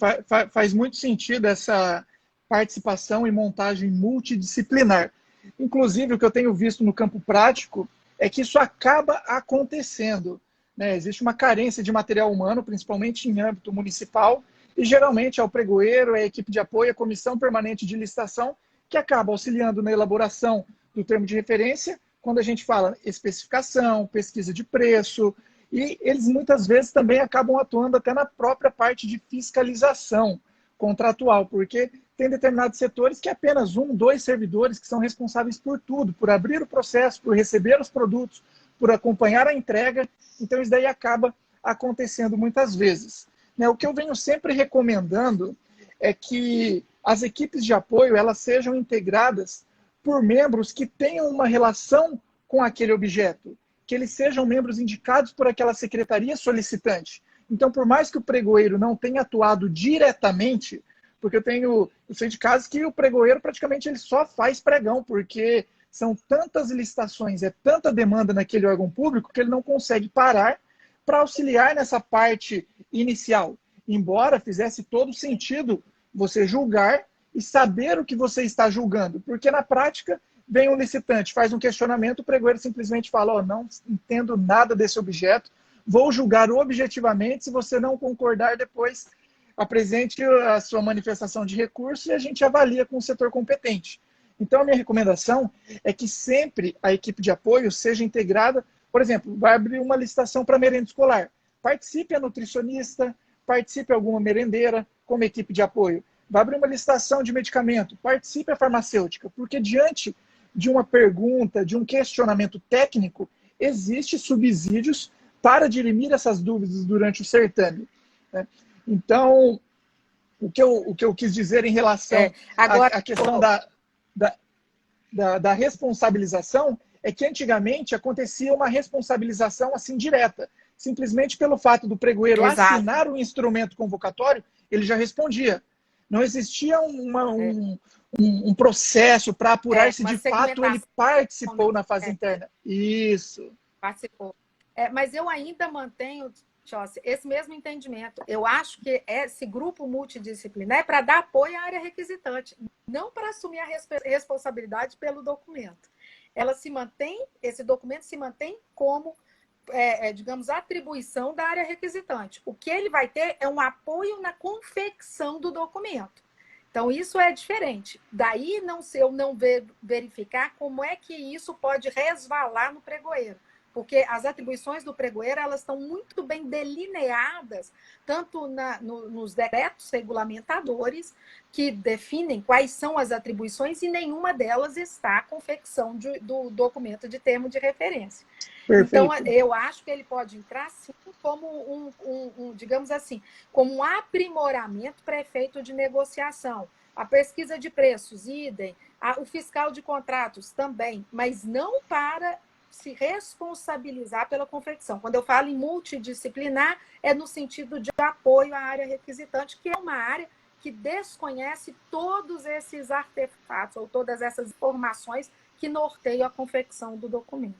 faz muito sentido essa participação e montagem multidisciplinar. Inclusive, o que eu tenho visto no campo prático é que isso acaba acontecendo, né? Existe uma carência de material humano, principalmente em âmbito municipal, e geralmente é o pregoeiro, é a equipe de apoio, a comissão permanente de licitação, que acaba auxiliando na elaboração do termo de referência, quando a gente fala especificação, pesquisa de preço, e eles muitas vezes também acabam atuando até na própria parte de fiscalização contratual, porque tem determinados setores que apenas 1, 2 servidores que são responsáveis por tudo, por abrir o processo, por receber os produtos, por acompanhar a entrega. Então isso daí acaba acontecendo muitas vezes. O que eu venho sempre recomendando é que as equipes de apoio elas sejam integradas por membros que tenham uma relação com aquele objeto, que eles sejam membros indicados por aquela secretaria solicitante. Então, por mais que o pregoeiro não tenha atuado diretamente, porque eu sei de casos que o pregoeiro praticamente ele só faz pregão, porque são tantas licitações, é tanta demanda naquele órgão público que ele não consegue parar para auxiliar nessa parte inicial. Embora fizesse todo sentido você julgar e saber o que você está julgando, porque na prática vem um licitante, faz um questionamento, o pregoeiro simplesmente fala: não entendo nada desse objeto, vou julgar objetivamente, se você não concordar, depois apresente a sua manifestação de recurso e a gente avalia com o setor competente. Então, a minha recomendação é que sempre a equipe de apoio seja integrada. Por exemplo, vai abrir uma licitação para merenda escolar. participe a nutricionista, participe alguma merendeira como equipe de apoio. Vai abrir uma licitação de medicamento, participe a farmacêutica, porque diante de uma pergunta, de um questionamento técnico, existe subsídios para dirimir essas dúvidas durante o certame. Né? Então, o que eu quis dizer em relação à questão da responsabilização é que antigamente acontecia uma responsabilização assim direta. Simplesmente pelo fato do pregoeiro assinar o instrumento convocatório, ele já respondia. Não existia um processo para apurar se de fato ele participou na fase interna. Isso. Participou. Mas eu ainda mantenho, Joyce, esse mesmo entendimento. Eu acho que esse grupo multidisciplinar é para dar apoio à área requisitante, não para assumir a responsabilidade pelo documento. Esse documento se mantém como, digamos, atribuição da área requisitante. O que ele vai ter é um apoio na confecção do documento. Então, isso é diferente. Daí, eu não verificar como é que isso pode resvalar no pregoeiro. Porque as atribuições do pregoeiro, elas estão muito bem delineadas, tanto nos decretos regulamentadores, que definem quais são as atribuições, e nenhuma delas está a confecção do documento de termo de referência. Perfeito. Então, eu acho que ele pode entrar, sim, como digamos assim, como um aprimoramento para efeito de negociação. A pesquisa de preços, idem, o fiscal de contratos também, mas não para se responsabilizar pela confecção. Quando eu falo em multidisciplinar, é no sentido de apoio à área requisitante, que é uma área que desconhece todos esses artefatos ou todas essas informações que norteiam a confecção do documento.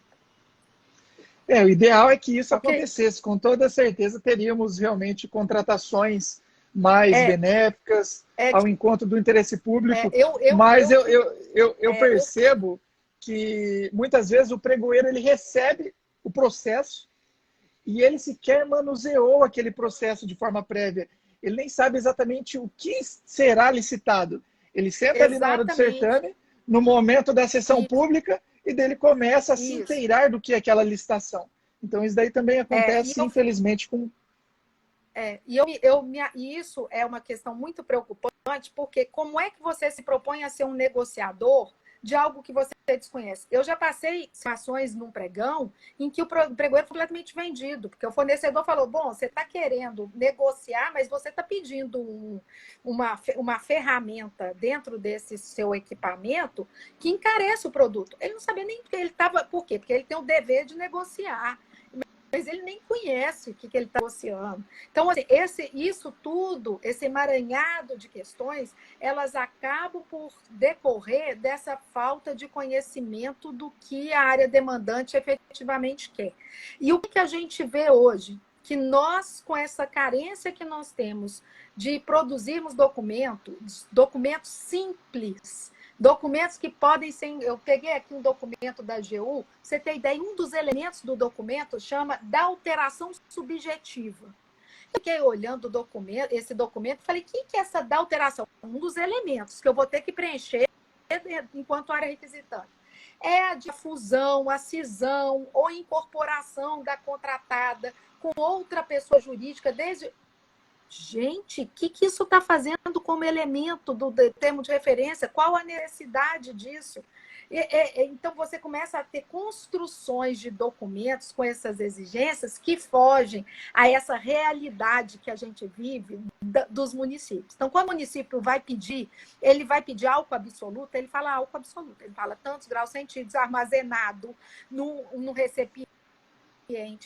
O ideal é que isso acontecesse. Com toda certeza, teríamos realmente contratações mais benéficas, ao encontro do interesse público. Mas eu percebo que muitas vezes o pregoeiro ele recebe o processo e ele sequer manuseou aquele processo de forma prévia. Ele nem sabe exatamente o que será licitado. Ele senta ali na hora do certame, no momento da sessão pública, e dele começa a se inteirar do que é aquela licitação. Então, isso daí também acontece, infelizmente, com... E isso é uma questão muito preocupante, porque como é que você se propõe a ser um negociador de algo que você desconhece? Eu já passei situações num pregão em que o pregoeiro foi completamente vendido, porque o fornecedor falou, bom, você está querendo negociar, mas você está pedindo uma ferramenta dentro desse seu equipamento que encarece o produto. Ele não sabia nem porque ele estava... Por quê? Porque ele tem o dever de negociar, mas ele nem conhece o que ele está negociando. Então, assim, isso tudo, esse emaranhado de questões, elas acabam por decorrer dessa falta de conhecimento do que a área demandante efetivamente quer. E o que a gente vê hoje? Que nós, com essa carência que nós temos de produzirmos documentos simples, documentos que podem ser... Eu peguei aqui um documento da AGU, você tem ideia, um dos elementos do documento chama da alteração subjetiva. Eu fiquei olhando esse documento e falei, o que é essa da alteração? Um dos elementos que eu vou ter que preencher enquanto área requisitante. É a difusão, a cisão ou incorporação da contratada com outra pessoa jurídica desde... Gente, o que isso está fazendo como elemento do termo de referência? Qual a necessidade disso? Então, você começa a ter construções de documentos com essas exigências que fogem a essa realidade que a gente vive dos municípios. Então, quando o município vai pedir, ele vai pedir álcool absoluto, ele fala álcool absoluto, ele fala tantos graus centígrados armazenado no recipiente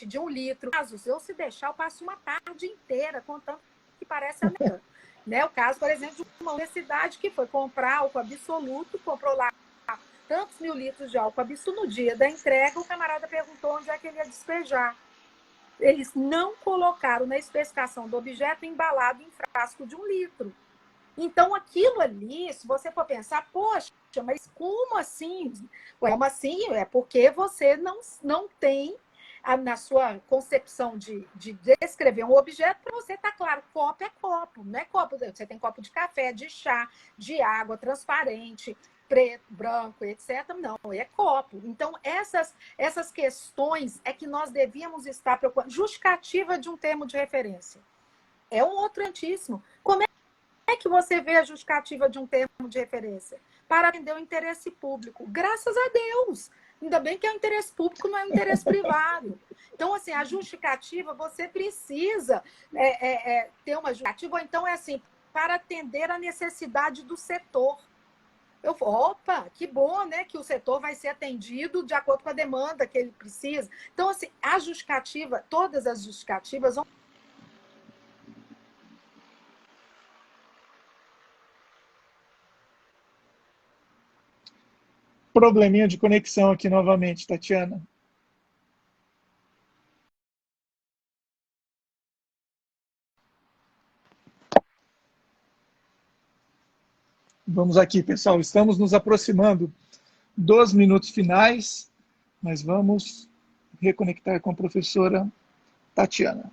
de 1 litro. Eu, se deixar, eu passo uma tarde inteira contando que parece americano. Né? O caso, por exemplo, de uma universidade que foi comprar álcool absoluto, comprou lá tantos mil litros de álcool absoluto. No dia da entrega, o camarada perguntou onde é que ele ia despejar. Eles não colocaram na especificação do objeto embalado em frasco de 1 litro. Então, aquilo ali, se você for pensar, poxa, mas como assim? Como assim? É porque você não tem na sua concepção de descrever um objeto, para você está claro, copo é copo, não é copo. Você tem copo de café, de chá, de água transparente. preto, branco, etc. Não, é copo. Então, essas questões é que nós devíamos estar preocupados. Justificativa de um termo de referência. É um outro antíssimo. Como é que você vê a justificativa de um termo de referência? Para atender o interesse público. Graças a Deus! Ainda bem que é o interesse público, não é o interesse privado. Então, assim, a justificativa, você precisa ter uma justificativa, ou então é assim, para atender a necessidade do setor. Opa, que bom, né? Que o setor vai ser atendido de acordo com a demanda que ele precisa. Então, assim, a justificativa, todas as justificativas vão. Probleminha de conexão aqui novamente, Tatiana. Vamos aqui, pessoal. Estamos nos aproximando dos minutos finais, mas vamos reconectar com a professora Tatiana.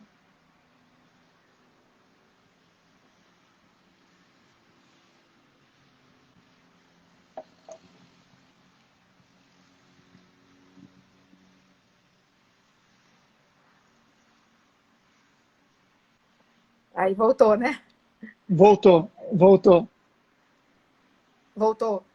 Aí voltou, né? Voltou. Voltou.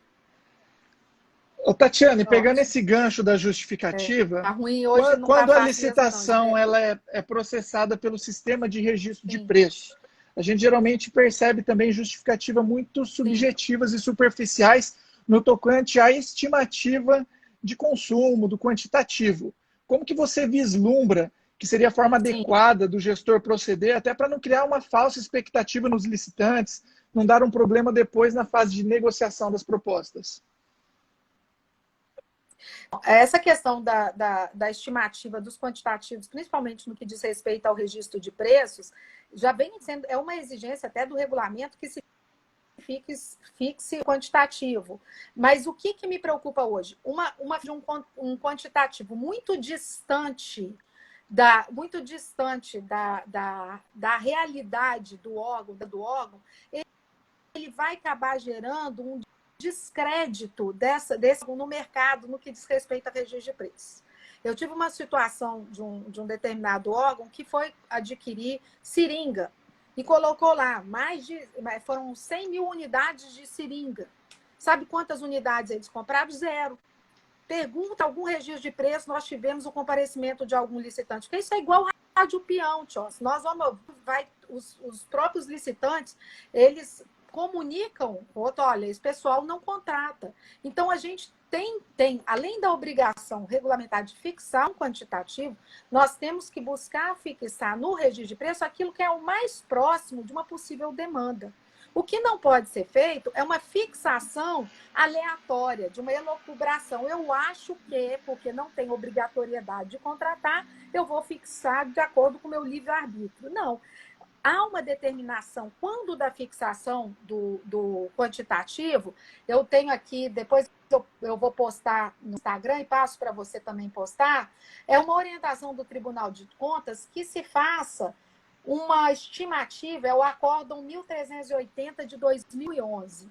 Ô, Tatiane, pegando esse gancho da justificativa, Tá ruim hoje, não tá quando a fácil mesmo, licitação não. ela é processada pelo sistema de registro de Sim. preço, a gente geralmente percebe também justificativas muito subjetivas e superficiais no tocante à estimativa de consumo, do quantitativo. Como que você vislumbra que seria a forma adequada do gestor proceder, até para não criar uma falsa expectativa nos licitantes, não dar um problema depois na fase de negociação das propostas? Essa questão da estimativa dos quantitativos, principalmente no que diz respeito ao registro de preços, já vem sendo, é uma exigência até do regulamento que se fixe quantitativo. Mas o que me preocupa hoje? Um quantitativo muito distante da realidade do órgão, ele vai acabar gerando um descrédito desse no mercado no que diz respeito a registro de preços. Eu tive uma situação de um determinado órgão que foi adquirir seringa e colocou lá foram 100 mil unidades de seringa. Sabe quantas unidades eles compraram? 0. Pergunta algum registro de preço, nós tivemos o comparecimento de algum licitante, porque isso é igual rádio peão, Tchos. Os próprios licitantes, eles comunicam, olha, esse pessoal não contrata. Então, a gente tem, além da obrigação regulamentar de fixar um quantitativo, nós temos que buscar fixar no registro de preço aquilo que é o mais próximo de uma possível demanda. O que não pode ser feito é uma fixação aleatória, de uma elucubração. Eu acho que, porque não tem obrigatoriedade de contratar, eu vou fixar de acordo com o meu livre-arbítrio. Não. Há uma determinação, quando da fixação do quantitativo, eu tenho aqui, depois eu vou postar no Instagram e passo para você também postar, é uma orientação do Tribunal de Contas que se faça uma estimativa, é o Acórdão 1380 de 2011,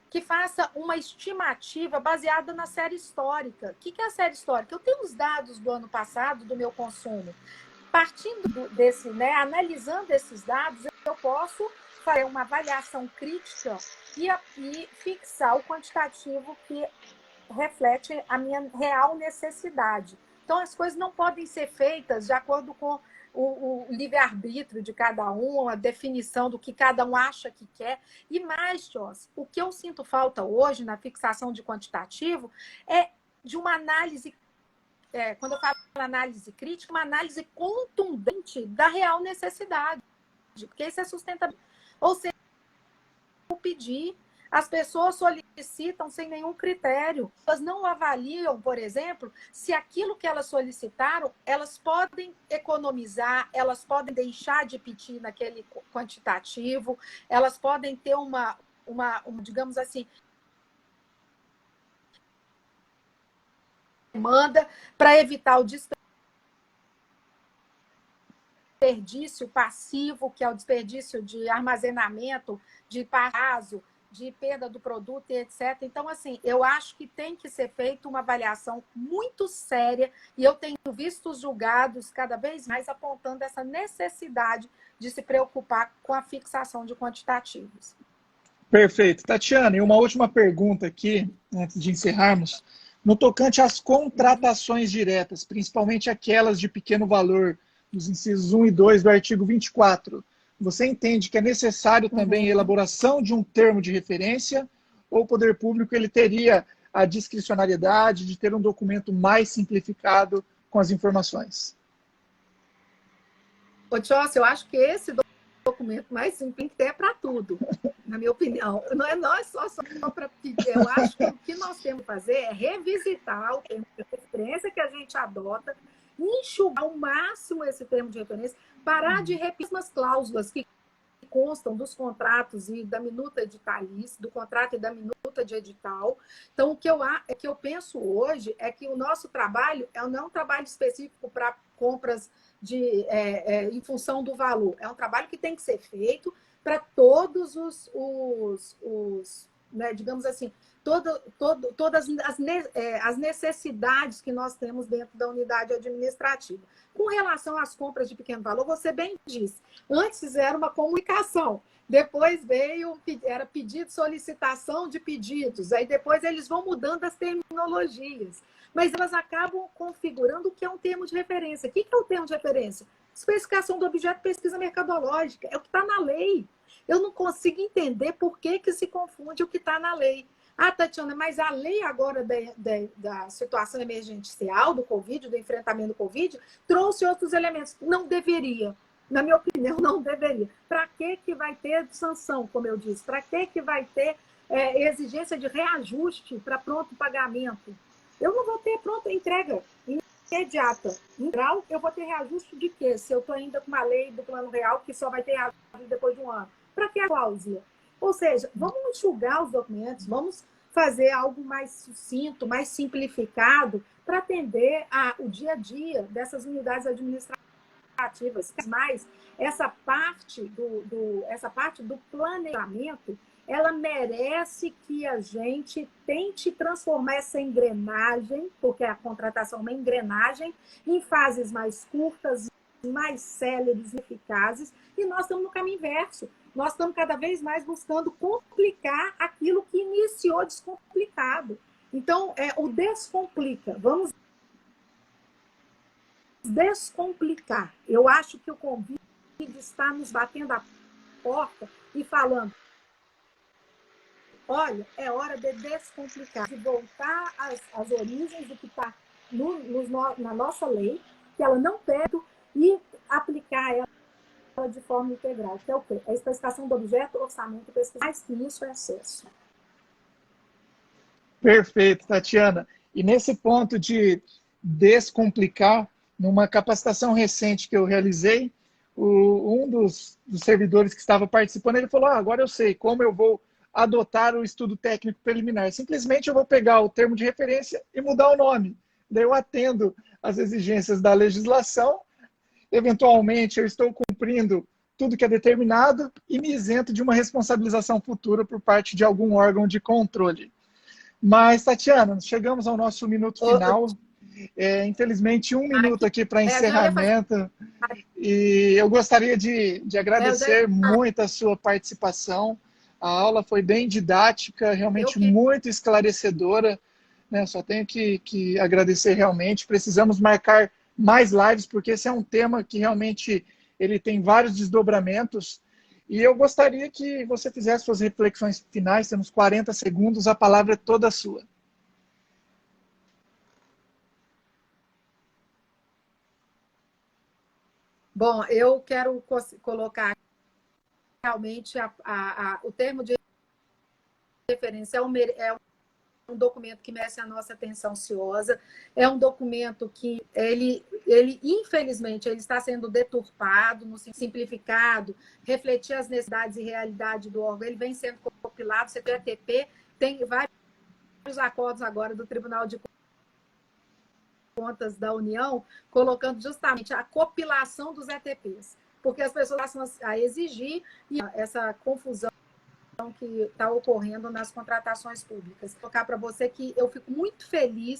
que faça uma estimativa baseada na série histórica. O que é a série histórica? Eu tenho os dados do ano passado do meu consumo. Partindo desse, analisando esses dados, eu posso fazer uma avaliação crítica e fixar o quantitativo que reflete a minha real necessidade. Então, as coisas não podem ser feitas de acordo com o livre-arbítrio de cada um, a definição do que cada um acha que quer. E mais, Joss, o que eu sinto falta hoje na fixação de quantitativo é de uma análise, quando eu falo análise crítica, uma análise contundente da real necessidade, porque isso é sustentável. Ou seja, eu pedir, as pessoas solicitam sem nenhum critério. Elas não avaliam, por exemplo, se aquilo que elas solicitaram, elas podem economizar, elas podem deixar de pedir naquele quantitativo, elas podem ter uma digamos assim, demanda para evitar o desperdício passivo, que é o desperdício de armazenamento, de prazo, de perda do produto e etc. Então, assim, eu acho que tem que ser feita uma avaliação muito séria e eu tenho visto os julgados cada vez mais apontando essa necessidade de se preocupar com a fixação de quantitativos. Perfeito. Tatiana, e uma última pergunta aqui, antes de encerrarmos. No tocante às contratações diretas, principalmente aquelas de pequeno valor, dos incisos 1 e 2 do artigo 24, você entende que é necessário também a elaboração de um termo de referência ou o poder público ele teria a discricionariedade de ter um documento mais simplificado com as informações? Ô, Tiossa, eu acho que esse documento mais simples tem que ter para tudo, na minha opinião. Não é só para pedir. Eu acho que o que nós temos que fazer é revisitar o termo de referência que a gente adota, enxugar ao máximo esse termo de referência, parar de repetir as cláusulas que constam dos contratos e da minuta editalícia, do contrato e da minuta de edital. Então, o que eu penso hoje é que o nosso trabalho não é um trabalho específico para compras em função do valor. É um trabalho que tem que ser feito para todos né, digamos assim, todas as necessidades que nós temos dentro da unidade administrativa. Com relação às compras de pequeno valor, você bem disse, antes era uma comunicação, depois era pedido, solicitação de pedidos, aí depois eles vão mudando as terminologias, mas elas acabam configurando o que é um termo de referência. O que é o termo de referência? Especificação do objeto de pesquisa mercadológica, é o que está na lei. Eu não consigo entender por que se confunde o que está na lei. Ah, Tatiana, mas a lei agora da situação emergencial do Covid, do enfrentamento do Covid, trouxe outros elementos. Não deveria. Na minha opinião, não deveria. Para que vai ter sanção, como eu disse? Para que vai ter exigência de reajuste para pronto pagamento? Eu não vou ter pronta entrega imediata. Em grau, eu vou ter reajuste de quê? Se eu estou ainda com uma lei do Plano Real que só vai ter reajuste depois de um ano. Para que a cláusula? Ou seja, vamos enxugar os documentos, vamos fazer algo mais sucinto, mais simplificado, para atender o dia a dia dessas unidades administrativas. Mas essa parte do planejamento, ela merece que a gente tente transformar essa engrenagem, porque a contratação é uma engrenagem, em fases mais curtas, mais céleres, eficazes, e nós estamos no caminho inverso. Nós estamos cada vez mais buscando complicar aquilo que iniciou descomplicado. Então, o descomplica. Vamos descomplicar. Eu acho que o convite está nos batendo a porta e falando, olha, é hora de descomplicar, de voltar às origens do que está na nossa lei, que ela não perde, e aplicar ela de forma integral, que é o quê? A especificação do objeto, orçamento e pesquisa. Mais que isso é acesso. Perfeito, Tatiana. E nesse ponto de descomplicar, numa capacitação recente que eu realizei, um dos servidores que estava participando, ele falou, agora eu sei como eu vou adotar o estudo técnico preliminar. Simplesmente eu vou pegar o termo de referência e mudar o nome. Daí eu atendo às exigências da legislação, eventualmente eu estou cumprindo tudo que é determinado e me isento de uma responsabilização futura por parte de algum órgão de controle. Mas, Tatiana, chegamos ao nosso minuto final. Infelizmente, um minuto aqui para encerramento. E eu gostaria de agradecer muito a sua participação. A aula foi bem didática, realmente muito esclarecedora. Né? Só tenho que agradecer realmente. Precisamos marcar mais lives, porque esse é um tema que realmente ele tem vários desdobramentos. E eu gostaria que você fizesse suas reflexões finais, temos 40 segundos, a palavra é toda sua. Bom, eu quero colocar realmente o termo de referência é um documento que merece a nossa atenção ciosa, é um documento que ele infelizmente, ele está sendo deturpado, simplificado, refletir as necessidades e realidade do órgão, ele vem sendo compilado, o CPTP tem vários acordos agora do Tribunal de Contas da União, colocando justamente a compilação dos ETPs, porque as pessoas passam a exigir, e essa confusão que está ocorrendo nas contratações públicas. Vou colocar para você que eu fico muito feliz